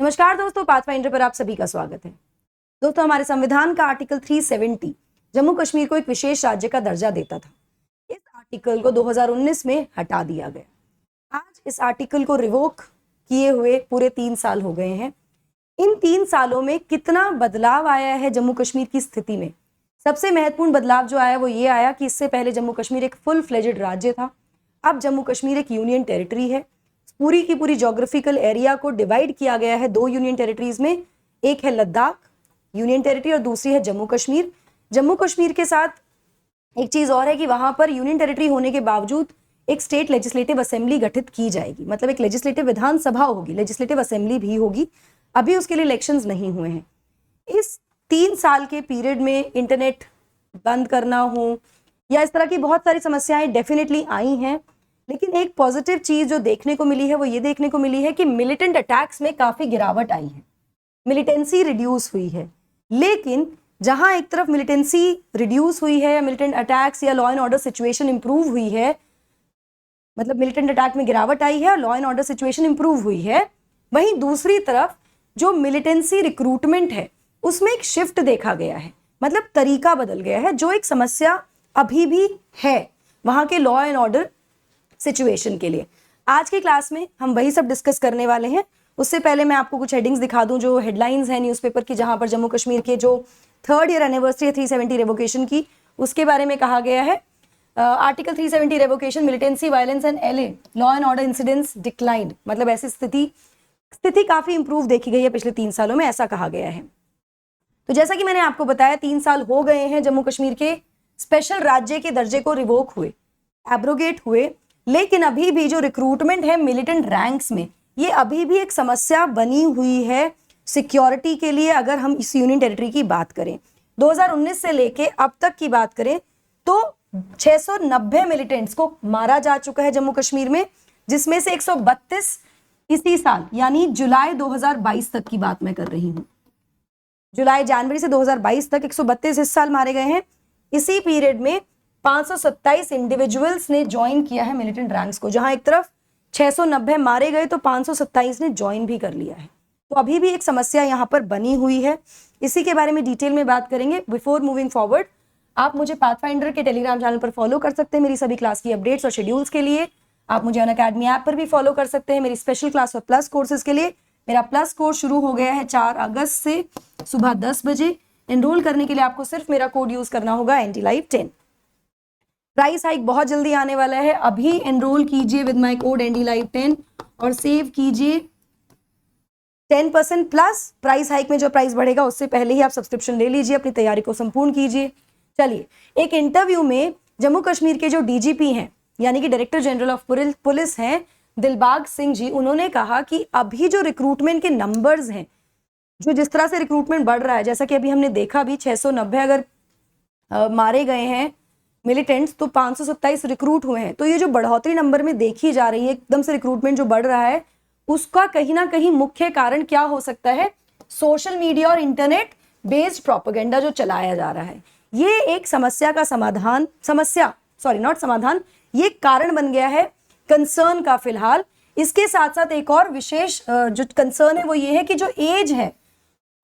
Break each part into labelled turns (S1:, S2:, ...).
S1: नमस्कार दोस्तों, पाथफाइंडर पर आप सभी का स्वागत है। दोस्तों, हमारे संविधान का आर्टिकल 370 जम्मू कश्मीर को एक विशेष राज्य का दर्जा देता था। इस आर्टिकल को 2019 में हटा दिया गया। आज इस आर्टिकल को रिवोक किए हुए पूरे 3 साल हो गए हैं। इन 3 सालों में कितना बदलाव आया है जम्मू कश्मीर की स्थिति में? सबसे महत्वपूर्ण बदलाव जो आया वो ये आया कि इससे पहले जम्मू कश्मीर एक फुल फ्लेजेड राज्य था। अब जम्मू कश्मीर एक यूनियन टेरिटरी है। पूरी की पूरी ज्योग्राफिकल एरिया को डिवाइड किया गया है 2 यूनियन टेरिटरीज में। एक है लद्दाख यूनियन टेरिटरी और दूसरी है जम्मू कश्मीर। जम्मू कश्मीर के साथ एक चीज और है कि वहां पर यूनियन टेरिटरी होने के बावजूद एक स्टेट लेजिस्लेटिव असेंबली गठित की जाएगी, मतलब एक लेजिस्लेटिव विधानसभा होगी, लेजिस्लेटिव असेंबली भी होगी। अभी उसके लिए इलेक्शंस नहीं हुए हैं। इस 3 साल के पीरियड में इंटरनेट बंद करना हो या इस तरह की बहुत सारी समस्याएं डेफिनेटली आई हैं, लेकिन एक पॉजिटिव चीज जो देखने को मिली है वो ये देखने को मिली है कि मिलिटेंट अटैक्स में काफी गिरावट आई है, मिलिटेंसी रिड्यूस हुई है। लेकिन जहां एक तरफ मिलिटेंसी रिड्यूस हुई है या मिलिटेंट अटैक्स या law and order situation improve हुई है, मतलब मिलिटेंट अटैक में गिरावट आई है और law and order situation improve हुई है, वहीं दूसरी तरफ जो मिलिटेंसी रिक्रूटमेंट है उसमें एक शिफ्ट देखा गया है, मतलब तरीका बदल गया है, जो एक समस्या अभी भी है वहां के लॉ एंड ऑर्डर सिचुएशन के लिए। आज की क्लास में हम वही सब डिस्कस करने वाले हैं। उससे पहले मैं आपको कुछ हेडिंग्स दिखा दूं, जो हेडलाइंस हैं न्यूज़पेपर की, जहां पर जम्मू कश्मीर के जो 3rd ईयर एनिवर्सरी है 370 रेवोकेशन की, उसके बारे में कहा गया है। Article 370 revocation, militancy violence and LA law and order incidents declined, मतलब ऐसी स्थिति काफी इंप्रूव देखी गई है पिछले 3 सालों में, ऐसा कहा गया है। तो जैसा कि मैंने आपको बताया, 3 साल हो गए हैं जम्मू कश्मीर के स्पेशल राज्य के दर्जे को रिवोक हुए, एब्रोगेट हुए, लेकिन अभी भी जो रिक्रूटमेंट है मिलिटेंट रैंक्स में, ये अभी भी एक समस्या बनी हुई है सिक्योरिटी के लिए। अगर हम इस यूनियन टेरिटरी की बात करें, 2019 से लेके अब तक की बात करें तो 690 मिलिटेंट्स को मारा जा चुका है जम्मू कश्मीर में, जिसमें से 132 इसी साल यानी जुलाई 2022 तक की बात मैं कर रही हूं। जनवरी से 2022 तक 132 इस साल मारे गए हैं। इसी पीरियड में 527 इंडिविजुअल्स ने ज्वाइन किया है मिलिटेंट रैंक्स को। जहां एक तरफ 690 मारे गए तो 527 ने ज्वाइन भी कर लिया है। तो अभी भी एक समस्या यहां पर बनी हुई है। इसी के बारे में डिटेल में बात करेंगे। बिफोर मूविंग फॉरवर्ड, आप मुझे पाथफाइंडर के टेलीग्राम चैनल पर फॉलो कर सकते हैं मेरी सभी क्लास की अपडेट्स और शेड्यूल्स के लिए। आप मुझे अनअकैडमी ऐप पर भी फॉलो कर सकते हैं मेरी स्पेशल क्लास और प्लस कोर्सेज के लिए। मेरा प्लस कोर्स शुरू हो गया है 4 अगस्त से सुबह 10 बजे। एनरोल करने के लिए आपको सिर्फ मेरा कोड यूज करना होगा NDLive10। प्राइस हाइक बहुत जल्दी आने वाला है, अभी एनरोल कीजिए विद माय कोड NDLive10 और सेव कीजिए 10% प्लस। प्राइस हाइक में जो प्राइस बढ़ेगा उससे पहले ही आप सब्सक्रिप्शन ले लीजिए, अपनी तैयारी को संपूर्ण कीजिए। चलिए, एक इंटरव्यू में जम्मू कश्मीर के जो DGP हैं, यानी कि डायरेक्टर जनरल ऑफ पुलिस हैं, दिलबाग सिंह जी, उन्होंने कहा कि अभी जो रिक्रूटमेंट के नंबर्स हैं, जो जिस तरह से रिक्रूटमेंट बढ़ रहा है, जैसा कि अभी हमने देखा भी 690 अगर मारे गए हैं मिलिटेंट्स तो 527 रिक्रूट हुए हैं। तो ये जो बढ़ोतरी नंबर में देखी जा रही है, एकदम से रिक्रूटमेंट जो बढ़ रहा है, उसका कहीं ना कहीं मुख्य कारण क्या हो सकता है? सोशल मीडिया और इंटरनेट बेस्ड प्रोपेगेंडा जो चलाया जा रहा है। ये एक समस्या का समाधान, ये कारण बन गया है कंसर्न का फिलहाल। इसके साथ साथ एक और विशेष जो कंसर्न है वो ये है कि जो एज है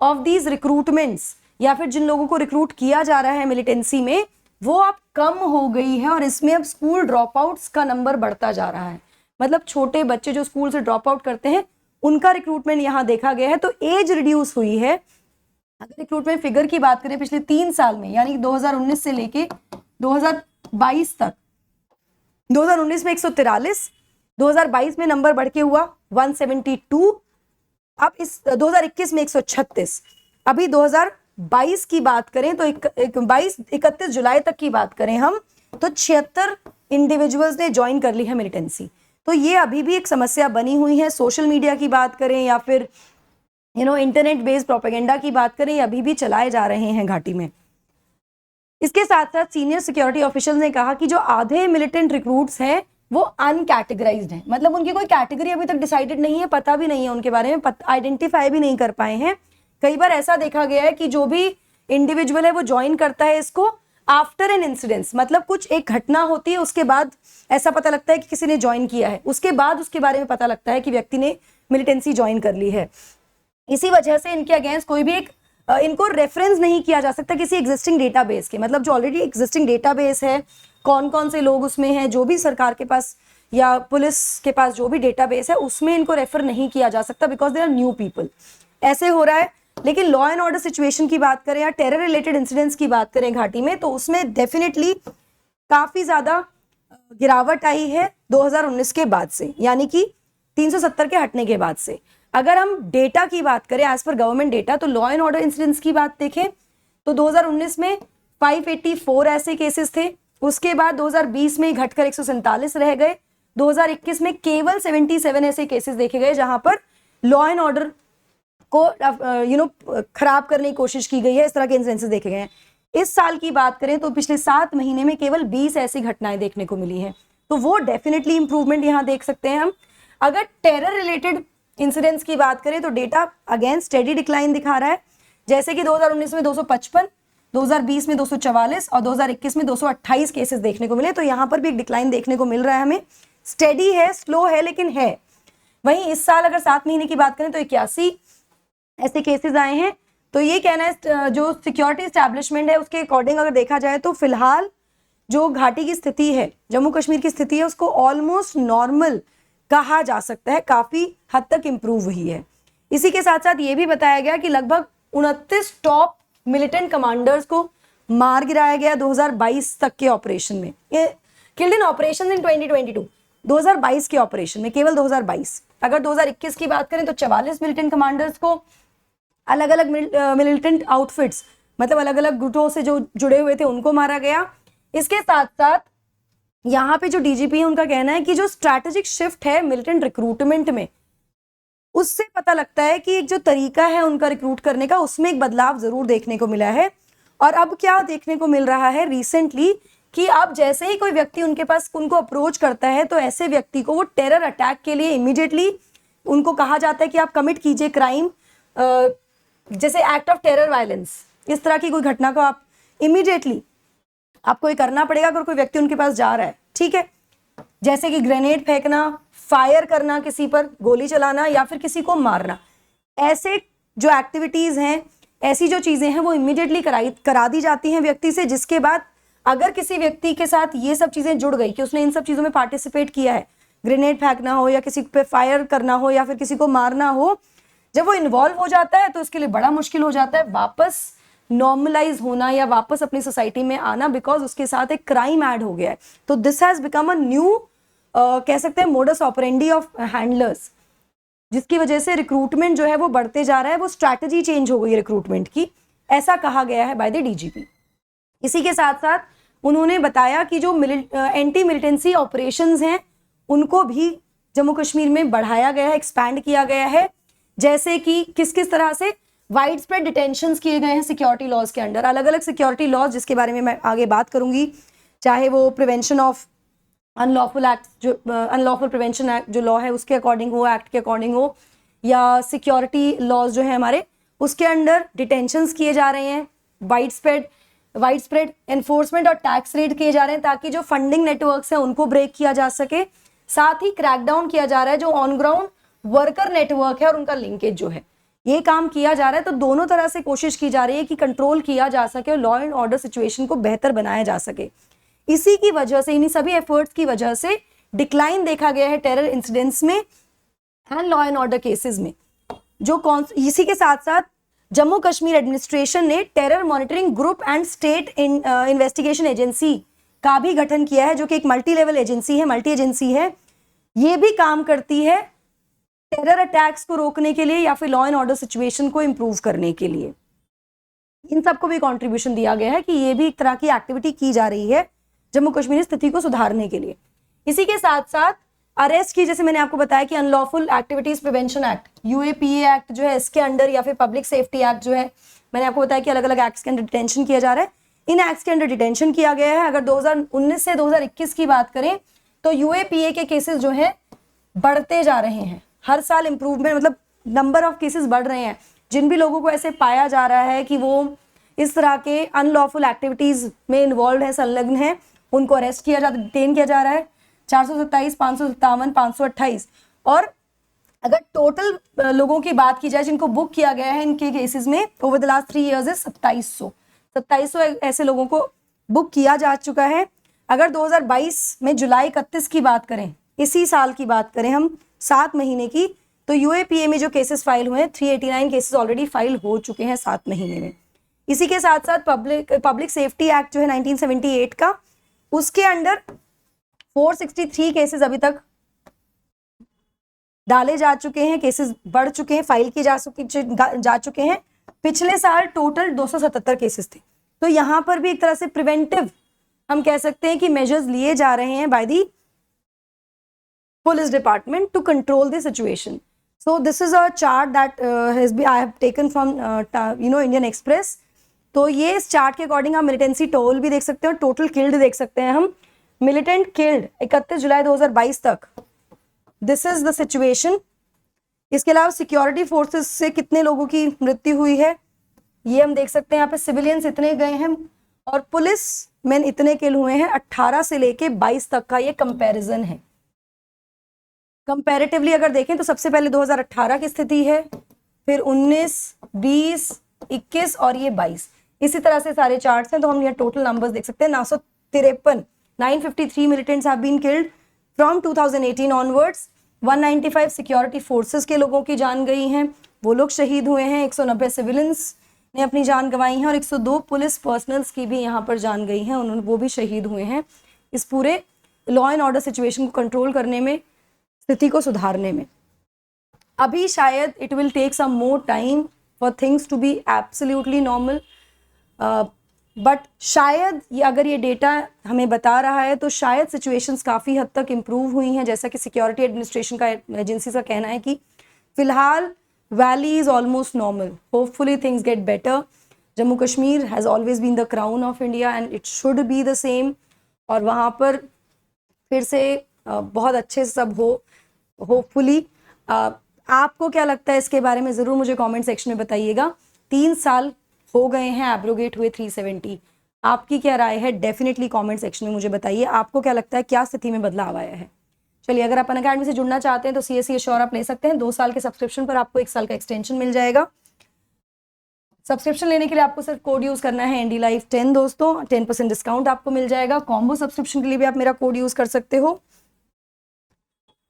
S1: ऑफ दीज रिक्रूटमेंट्स, या फिर जिन लोगों को रिक्रूट किया जा रहा है मिलिटेंसी में, वो अब कम हो गई है और इसमें अब स्कूल ड्रॉप आउट्स का नंबर बढ़ता जा रहा है। मतलब छोटे बच्चे जो स्कूल से ड्रॉप आउट करते हैं उनका रिक्रूटमेंट यहां देखा गया है। तो एज रिड्यूस हुई है। अगर रिक्रूटमेंट फिगर की बात करें पिछले 3 साल में, यानी कि 2019 से लेके 2022 तक, 2019 में 143, 2022 में नंबर बढ़ के हुआ 172, अब इस 2021 में 136। अभी 2022 की बात करें तो 31 जुलाई तक की बात करें हम तो 76 इंडिविजुअल्स ने ज्वाइन कर ली है मिलिटेंसी। तो ये अभी भी एक समस्या बनी हुई है। सोशल मीडिया की बात करें या फिर इंटरनेट बेस्ड प्रोपेगेंडा की बात करें, अभी भी चलाए जा रहे हैं घाटी में। इसके साथ साथ सीनियर सिक्योरिटी ऑफिशियल ने कहा कि जो आधे मिलिटेंट रिक्रूट्स हैं वो अनकैटेगराइज्ड हैं, मतलब उनकी कोई कैटेगरी अभी तक डिसाइडेड नहीं है, पता भी नहीं है उनके बारे में, आइडेंटिफाई भी नहीं कर पाए हैं। कई बार ऐसा देखा गया है कि जो भी इंडिविजुअल है वो ज्वाइन करता है इसको आफ्टर एन इंसिडेंस, मतलब कुछ एक घटना होती है उसके बाद ऐसा पता लगता है कि किसी ने ज्वाइन किया है, उसके बाद उसके बारे में पता लगता है कि व्यक्ति ने मिलिटेंसी ज्वाइन कर ली है। इसी वजह से इनके अगेंस्ट कोई भी एक इनको रेफरेंस नहीं किया जा सकता किसी एग्जिस्टिंग डेटाबेस के, मतलब जो ऑलरेडी एग्जिस्टिंग डेटाबेस है, कौन कौन से लोग उसमें हैं, जो भी सरकार के पास या पुलिस के पास जो भी डेटाबेस है उसमें इनको रेफर नहीं किया जा सकता because they are new people. ऐसे हो रहा है। लेकिन लॉ एंड ऑर्डर सिचुएशन की बात करें या टेरर रिलेटेड इंसिडेंट्स की बात करें घाटी में, तो उसमें डेफिनेटली काफी ज्यादा गिरावट आई है 2019 के बाद से, यानी कि 370 के हटने के बाद से। अगर हम डेटा की बात करें एज पर गवर्नमेंट डेटा, तो लॉ एंड ऑर्डर इंसिडेंट्स की बात देखें तो 2019 में 584 ऐसे केसेस थे। उसके बाद 2020 में घटकर 147 रह गए। 2021 में केवल 77 ऐसे केसेस देखे गए जहां पर लॉ एंड ऑर्डर को खराब करने की कोशिश की गई है, इस तरह के इंसिडेंसेस देखे गए हैं। इस साल की बात करें तो पिछले 7 महीने में केवल 20 ऐसी घटनाएं देखने को मिली हैं, तो वो डेफिनेटली इंप्रूवमेंट यहां देख सकते हैं हम। अगर टेरर रिलेटेड इंसिडेंट्स की बात करें तो डेटा अगेन स्टेडी डिक्लाइन दिखा रहा है, जैसे कि 2019 में 255, 2020 में 244 और 2021 में 228 केसेस देखने को मिले। तो यहाँ पर भी एक डिक्लाइन देखने को मिल रहा है हमें, स्टेडी है, स्लो है, लेकिन है। वहीं इस साल अगर 7 महीने की बात करें तो 81 ऐसे केसेस आए हैं। तो ये कहना है जो सिक्योरिटी एस्टैब्लिशमेंट है उसके अकॉर्डिंग अगर देखा जाए तो फिलहाल जो घाटी की स्थिति है, जम्मू कश्मीर की स्थिति है, उसको ऑलमोस्ट नॉर्मल कहा जा सकता है, काफी हद तक इंप्रूव हुई है। इसी के साथ साथ ये भी बताया गया कि लगभग 29 टॉप मिलिटेंट कमांडर्स को मार गिराया गया 2022 तक के ऑपरेशन में, किल्ड इन ऑपरेशन इन 2022, 2022 के ऑपरेशन में, केवल 2022। अगर 2021 की बात करें तो 44 मिलिटेंट कमांडर्स को अलग अलग मिलिटेंट आउटफिट्स, मतलब अलग अलग गुटों से जो जुड़े हुए थे, उनको मारा गया। इसके साथ साथ यहाँ पे जो डीजीपी है उनका कहना है कि जो स्ट्रैटेजिक शिफ्ट है मिलिटेंट रिक्रूटमेंट में, उससे पता लगता है कि एक जो तरीका है उनका रिक्रूट करने का, उसमें एक बदलाव जरूर देखने को मिला है। और अब क्या देखने को मिल रहा है रिसेंटली कि अब जैसे ही कोई व्यक्ति उनके पास उनको अप्रोच करता है तो ऐसे व्यक्ति को वो टेरर अटैक के लिए इमीडिएटली उनको कहा जाता है कि आप कमिट कीजिए क्राइम, जैसे एक्ट ऑफ टेरर वायलेंस, इस तरह की कोई घटना को आप इमीडिएटली आपको ये करना पड़ेगा अगर कोई व्यक्ति उनके पास जा रहा है, ठीक है। जैसे कि ग्रेनेड फेंकना, फायर करना, किसी पर गोली चलाना या फिर किसी को मारना, ऐसे जो एक्टिविटीज हैं, ऐसी जो चीजें हैं वो इमीडिएटली करा दी जाती हैं व्यक्ति से। जिसके बाद अगर किसी व्यक्ति के साथ ये सब चीजें जुड़ गई कि उसने इन सब चीजों में पार्टिसिपेट किया है, ग्रेनेड फेंकना हो या किसी पे फायर करना हो या फिर किसी को मारना हो, जब वो इन्वॉल्व हो जाता है तो उसके लिए बड़ा मुश्किल हो जाता है वापस नॉर्मलाइज होना या वापस अपनी सोसाइटी में आना, बिकॉज उसके साथ एक क्राइम ऐड हो गया है। तो this has become a new कह सकते हैं मोडस ऑपरेंडी ऑफ हैंडलर्स, जिसकी वजह से रिक्रूटमेंट जो है वो बढ़ते जा रहा है, वो स्ट्रैटेजी चेंज हो गई है रिक्रूटमेंट की, ऐसा कहा गया है बाय द डीजीपी। इसी के साथ साथ उन्होंने बताया कि जो एंटी मिलिटेंसी ऑपरेशंस हैं उनको भी जम्मू कश्मीर में बढ़ाया गया है, एक्सपैंड किया गया है। जैसे कि किस किस तरह से वाइड स्प्रेड डिटेंशंस किए गए हैं सिक्योरिटी लॉज के अंडर, अलग अलग सिक्योरिटी लॉज जिसके बारे में मैं आगे बात करूंगी, चाहे वो प्रिवेंशन ऑफ अनलॉफुल एक्ट, जो अनलॉफुल प्रिवेंशन एक्ट जो लॉ है उसके अकॉर्डिंग हो, एक्ट के अकॉर्डिंग हो, या सिक्योरिटी लॉज जो है हमारे, उसके अंडर डिटेंशंस किए जा रहे हैं, वाइड स्प्रेड एनफोर्समेंट और टैक्स रेड किए जा रहे हैं ताकि जो फंडिंग नेटवर्क्स हैं उनको ब्रेक किया जा सके। साथ ही क्रैकडाउन किया जा रहा है जो ऑन ग्राउंड वर्कर नेटवर्क है और उनका लिंकेज जो है, ये काम किया जा रहा है। तो दोनों तरह से कोशिश की जा रही है कि कंट्रोल किया जा सके और लॉ एंड ऑर्डर सिचुएशन को बेहतर बनाया जा सके। इसी की वजह से, इन्हीं सभी एफर्ट्स की वजह से डिक्लाइन देखा गया है टेरर इंसिडेंट्स में and law and order cases में। इसी के साथ साथ जम्मू कश्मीर एडमिनिस्ट्रेशन ने terror monitoring group and state investigation agency का भी गठन किया है, जो कि एक मल्टी लेवल एजेंसी है, मल्टी एजेंसी है। ये भी काम करती है टेरर अटैक्स को रोकने के लिए या फिर लॉ एंड ऑर्डर सिचुएशन को इंप्रूव करने के लिए। इन सबको भी कंट्रीब्यूशन दिया गया है कि ये भी एक तरह की एक्टिविटी की जा रही है जम्मू कश्मीर स्थिति को सुधारने के लिए। इसी के साथ साथ अरेस्ट की, जैसे मैंने आपको बताया कि unlawful activities prevention act, UAPA act जो है इसके अंडर, या फिर पब्लिक सेफ्टी एक्ट जो है, मैंने आपको बताया कि अलग अलग एक्ट्स के अंडर डिटेंशन किया जा रहा है। इन एक्ट्स के अंडर डिटेंशन किया गया है। अगर 2019 से 2021 की बात करें तो यूएपीए के केसेस जो है बढ़ते जा रहे हैं, हर साल इंप्रूवमेंट, मतलब नंबर ऑफ केसेस बढ़ रहे हैं। जिन भी लोगों को ऐसे पाया जा रहा है कि वो इस तरह के अनलॉफुल एक्टिविटीज में इन्वॉल्व है, संलग्न है, उनको अरेस्ट किया जा, डिटेन किया जा रहा है। 427, 557, 528 और अगर टोटल लोगों की बात की जाए जिनको बुक किया गया है इनके केसेस में ओवर द लास्ट 3 इयर्स है 2700 ऐसे लोगों को बुक किया जा चुका है। अगर 2022 में जुलाई 31 की बात करें, इसी साल की बात करें हम 7 महीने की, तो यूएपीए में जो केसेस फाइल हुए हैं 389 केसेस ऑलरेडी फाइल हो चुके हैं 7 महीने में। इसी के साथ साथ पब्लिक सेफ्टी एक्ट जो है 1978 का, उसके अंडर 463 केसेस अभी तक डाले जा चुके हैं, केसेस बढ़ चुके हैं, फाइल किए जा चुके हैं। पिछले साल टोटल 277 केसेस थे। तो यहाँ पर भी एक तरह से प्रिवेंटिव हम कह सकते हैं कि मेजर्स लिए जा रहे हैं by the police department to control the situation. So this is a chart that I have taken from Indian Express. तो ये इस चार्ट के अकॉर्डिंग हम मिलिटेंसी टोल भी देख सकते हैं और टोटल किल्ड देख सकते हैं हम। मिलिटेंट किल्ड 31 जुलाई 2022 तक, दिस इज द सिचुएशन। इसके अलावा सिक्योरिटी फोर्सेस से कितने लोगों की मृत्यु हुई है ये हम देख सकते हैं। यहाँ पे सिविलियंस इतने गए हैं और पुलिस मैन इतने किल हुए हैं। 18 से लेके 22 तक का ये कंपैरिजन है। कंपैरेटिवली अगर देखें तो सबसे पहले 2018 की स्थिति है, फिर 19, 20, 21 और ये 22। इसी तरह से सारे चार्ट्स हैं। तो हम ये टोटल नंबर्स देख सकते हैं। 953 militants have been killed from 2018 onwards. 195 security forces के लोगों की जान गई हैं, वो लोग शहीद हुए हैं। 190 सिविलियंस ने अपनी जान गंवाई है और 102 पुलिस पर्सनल्स की भी यहाँ पर जान गई हैं, उन्होंने वो भी शहीद हुए हैं इस पूरे लॉ एंड ऑर्डर सिचुएशन को कंट्रोल करने में, स्थिति को सुधारने में। अभी शायद it will take some more time for things to be absolutely normal, but शायद ये अगर ये डेटा हमें बता रहा है तो शायद सिचुएशंस काफ़ी हद तक इम्प्रूव हुई हैं। जैसा कि सिक्योरिटी एडमिनिस्ट्रेशन का एजेंसी का कहना है कि फिलहाल valley is almost normal, hopefully things get better. Jammu Kashmir has always been the crown of India and it should be the same. और वहाँ पर फिर से बहुत अच्छे से सब हो, होपफुली। आपको क्या लगता है इसके बारे में ज़रूर मुझे कमेंट सेक्शन में बताइएगा। 3 साल हो गए हैं एब्रोगेट हुए 370, आपकी क्या राय है डेफिनेटली कमेंट सेक्शन में मुझे बताइए। आपको क्या लगता है क्या स्थिति में बदलाव आया है। चलिए, अगर आप अनअकैडमी से जुड़ना चाहते हैं तो CSE एश्योर आप ले सकते हैं। 2 साल के सब्सक्रिप्शन पर आपको 1 साल का एक्सटेंशन मिल जाएगा। सब्सक्रिप्शन लेने के लिए आपको सिर्फ कोड यूज करना है ND Live 10 दोस्तों, 10% डिस्काउंट आपको मिल जाएगा। कॉम्बो सब्सक्रिप्शन के लिए भी आप मेरा कोड यूज कर सकते हो।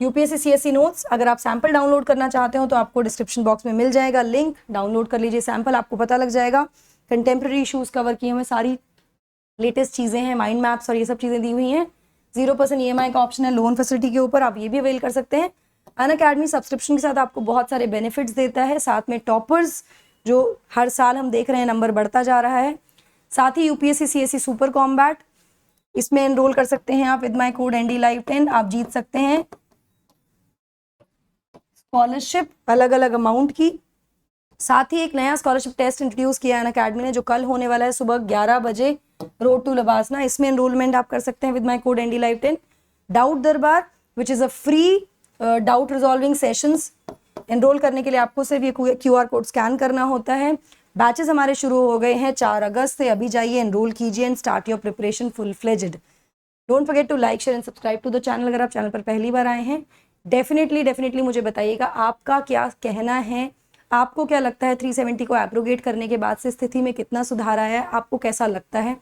S1: UPSC CSE नोट्स अगर आप सैंपल डाउनलोड करना चाहते हो तो आपको डिस्क्रिप्शन बॉक्स में मिल जाएगा लिंक, डाउनलोड कर लीजिए सैंपल, आपको पता लग जाएगा। कंटेम्प्रेरी इशूज़ कवर किए हुए सारी लेटेस्ट चीज़ें हैं, माइंड मैप्स और ये सब चीज़ें दी हुई हैं। 0% EMI का ऑप्शन है लोन फैसिलिटी के ऊपर, आप ये भी अवेल कर सकते हैं। अनअकैडमी सब्सक्रिप्शन के साथ आपको बहुत सारे बेनिफिट्स देता है, साथ में टॉपर्स जो हर साल हम देख रहे हैं नंबर बढ़ता जा रहा है। साथ ही UPSC CSE सुपर कॉम्बैट, इसमें एनरोल कर सकते हैं आप with my code ND Live 10। आप जीत सकते हैं स्कॉलरशिप अलग अलग अमाउंट की। साथ ही एक नया स्कॉलरशिप टेस्ट इंट्रोड्यूस किया है अनअकैडमी ने, जो कल होने वाला है सुबह 11 बजे, रोड टू लबासना। इसमें एनरोलमेंट आप कर सकते हैं with my code ND Live 10। Doubt Darbar which is a free doubt resolving sessions, enrol करने के लिए आपको सिर्फ ये QR कोड स्कैन करना होता है। बैचेस हमारे शुरू हो गए हैं 4 अगस्त से, अभी जाइए एनरोल कीजिए and start your preparation full fledged. Don't forget to like share and subscribe to the channel अगर आप चैनल पर पहली बार आए हैं। डेफिनेटली मुझे बताइएगा आपका क्या कहना है, आपको क्या लगता है 370 को एब्रोगेट करने के बाद से स्थिति में कितना सुधार आया है, आपको कैसा लगता है,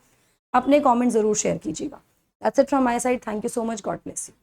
S1: अपने कमेंट ज़रूर शेयर कीजिएगा। That's it from my side, thank you so much, God bless you.